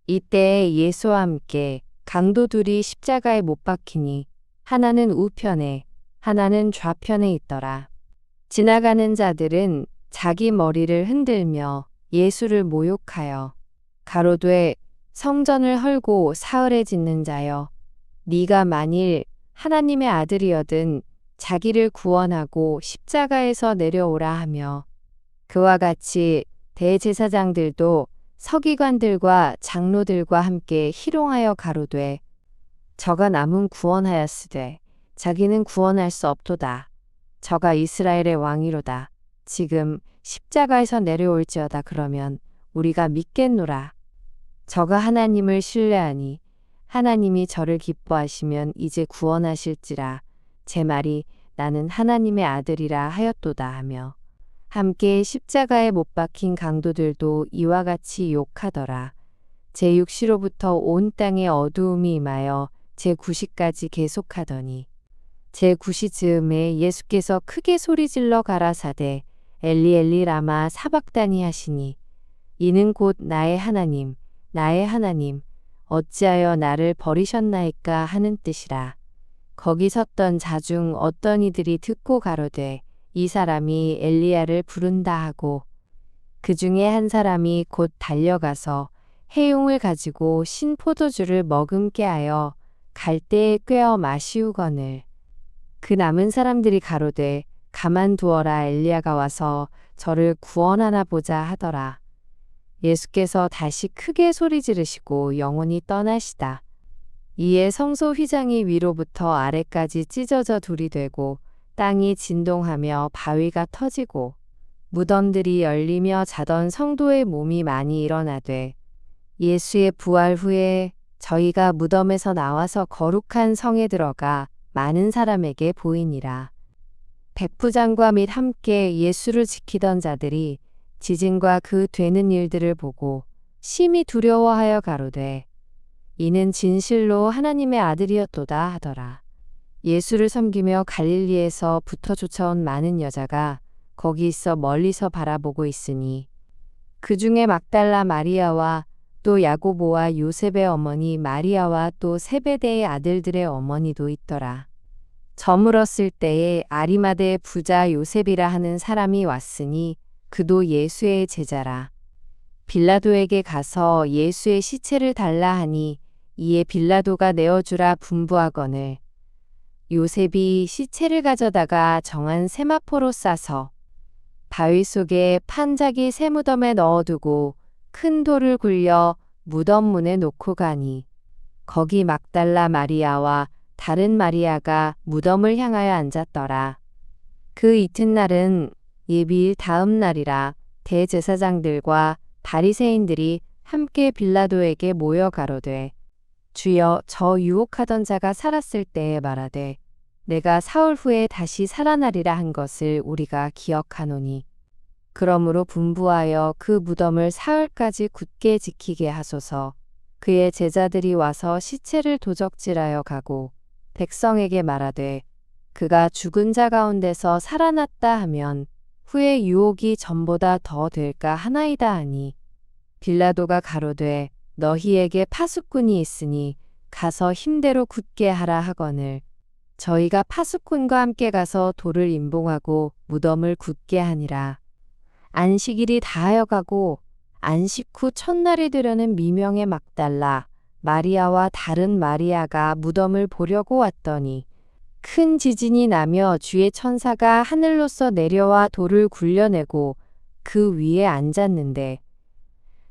A: 이때에 예수와 함께 강도 둘이 십자가에 못 박히니 하나는 우편에 하나는 좌편에 있더라. 지나가는 자들은 자기 머리를 흔들며 예수를 모욕하여 가로되 성전을 헐고 사흘에 짓는 자여 네가 만일 하나님의 아들이여든 자기를 구원하고 십자가에서 내려오라 하며 그와 같이 대제사장들도 서기관들과 장로들과 함께 희롱하여 가로되 저가 남은 구원하였으되 자기는 구원할 수 없도다. 저가 이스라엘의 왕이로다. 지금 십자가에서 내려올지어다. 그러면 우리가 믿겠노라. 저가 하나님을 신뢰하니 하나님이 저를 기뻐하시면 이제 구원하실지라. 제 말이 나는 하나님의 아들이라 하였도다 하며 함께 십자가에 못 박힌 강도들도 이와 같이 욕하더라. 제6시로부터 온 땅에 어두움이 임하여 제9시까지 계속하더니 제9시 즈음에 예수께서 크게 소리질러 가라사대 엘리 엘리 라마 사박다니 하시니 이는 곧 나의 하나님 어찌하여 나를 버리셨나이까 하는 뜻이라. 거기 섰던 자 중 어떤 이들이 듣고 가로되 이 사람이 엘리야를 부른다 하고 그 중에 한 사람이 곧 달려가서 해용을 가지고 신 포도주를 머금게 하여 갈대에 꿰어 마시우거늘 그 남은 사람들이 가로되 가만두어라 엘리야가 와서 저를 구원하나 보자 하더라. 예수께서 다시 크게 소리 지르시고 영원히 떠나시다. 이에 성소 휘장이 위로부터 아래까지 찢어져 둘이 되고 땅이 진동하며 바위가 터지고 무덤들이 열리며 자던 성도의 몸이 많이 일어나되 예수의 부활 후에 저희가 무덤에서 나와서 거룩한 성에 들어가 많은 사람에게 보이니라. 백부장과 및 함께 예수를 지키던 자들이 지진과 그 되는 일들을 보고 심히 두려워하여 가로되 이는 진실로 하나님의 아들이었도다 하더라. 예수를 섬기며 갈릴리에서 붙어 쫓아온 많은 여자가 거기 있어 멀리서 바라보고 있으니 그 중에 막달라 마리아와 또 야고보와 요셉의 어머니 마리아와 또 세베대의 아들들의 어머니도 있더라. 저물었을 때에 아리마대의 부자 요셉이라 하는 사람이 왔으니 그도 예수의 제자라. 빌라도에게 가서 예수의 시체를 달라 하니 이에 빌라도가 내어주라 분부하거늘 요셉이 시체를 가져다가 정한 세마포로 싸서 바위 속에 판자기 쇠무덤에 넣어두고 큰 돌을 굴려 무덤 문에 놓고 가니 거기 막달라 마리아와 다른 마리아가 무덤을 향하여 앉았더라. 그 이튿날은 예비일 다음 날이라 대제사장들과 바리새인들이 함께 빌라도에게 모여 가로되 주여 저 유혹하던 자가 살았을 때에 말하되 내가 사흘 후에 다시 살아나리라 한 것을 우리가 기억하노니 그러므로 분부하여 그 무덤을 사흘까지 굳게 지키게 하소서. 그의 제자들이 와서 시체를 도적질하여 가고 백성에게 말하되 그가 죽은 자 가운데서 살아났다 하면 후에 유혹이 전보다 더 될까 하나이다 하니 빌라도가 가로되 너희에게 파수꾼이 있으니 가서 힘대로 굳게 하라 하거늘 저희가 파수꾼과 함께 가서 돌을 임봉하고 무덤을 굳게 하니라. 안식일이 다하여가고 안식 후 첫날이 되려는 미명의 막달라 마리아와 다른 마리아가 무덤을 보려고 왔더니 큰 지진이 나며 주의 천사가 하늘로서 내려와 돌을 굴려내고 그 위에 앉았는데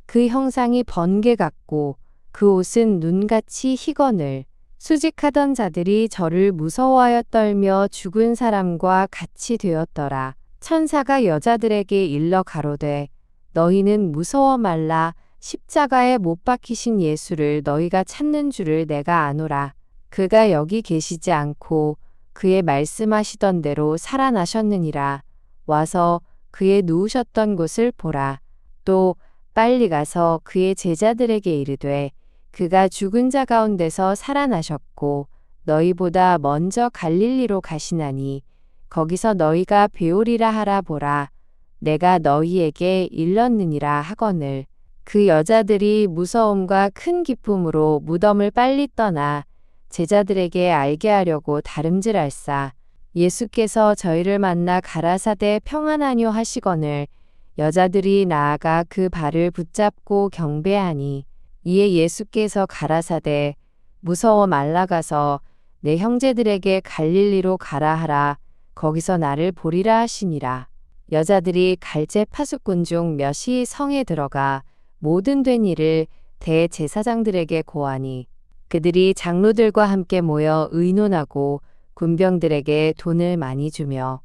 A: 그 형상이 번개 같고 그 옷은 눈같이 희거늘 수직하던 자들이 저를 무서워하여 떨며 죽은 사람과 같이 되었더라. 천사가 여자들에게 일러 가로되 너희는 무서워 말라. 십자가에 못 박히신 예수를 너희가 찾는 줄을 내가 아노라. 그가 여기 계시지 않고 그의 말씀하시던 대로 살아나셨느니라. 와서 그의 누우셨던 곳을 보라. 또 빨리 가서 그의 제자들에게 이르되 그가 죽은 자 가운데서 살아나셨고 너희보다 먼저 갈릴리로 가시나니 거기서 너희가 배우리라 하라 보라. 내가 너희에게 일렀느니라 하거늘 그 여자들이 무서움과 큰 기쁨으로 무덤을 빨리 떠나 제자들에게 알게 하려고 다름질할사 예수께서 저희를 만나 가라사대 평안하뇨 하시거늘 여자들이 나아가 그 발을 붙잡고 경배하니 이에 예수께서 가라사대 무서워 말라가서 내 형제들에게 갈릴리로 가라 하라. 거기서 나를 보리라 하시니라. 여자들이 갈제 파수꾼 중 몇이 성에 들어가 모든 된 일을 대제사장들에게 고하니 그들이 장로들과 함께 모여 의논하고 군병들에게 돈을 많이 주며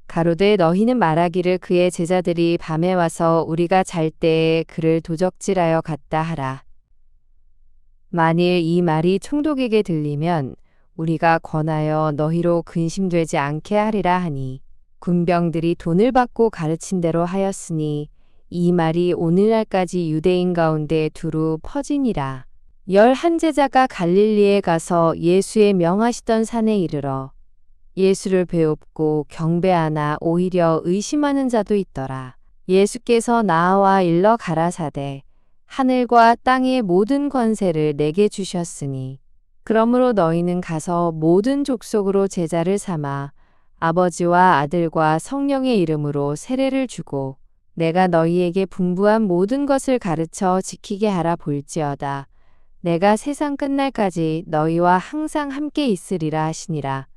A: 가로되 너희는 말하기를 그의 제자들이 밤에 와서 우리가 잘 때에 그를 도적질하여 갔다 하라. 만일 이 말이 총독에게 들리면 우리가 권하여 너희로 근심되지 않게 하리라 하니 군병들이 돈을 받고 가르친 대로 하였으니 이 말이 오늘날까지 유대인 가운데 두루 퍼지니라. 11 제자가 갈릴리에 가서 예수의 명하시던 산에 이르러 예수를 배웁고 경배하나 오히려 의심하는 자도 있더라. 예수께서 나와 일러 가라사대 하늘과 땅의 모든 권세를 내게 주셨으니 그러므로 너희는 가서 모든 족속으로 제자를 삼아 아버지와 아들과 성령의 이름으로 세례를 주고 내가 너희에게 분부한 모든 것을 가르쳐 지키게 하라 볼지어다. 내가 세상 끝날까지 너희와 항상 함께 있으리라 하시니라.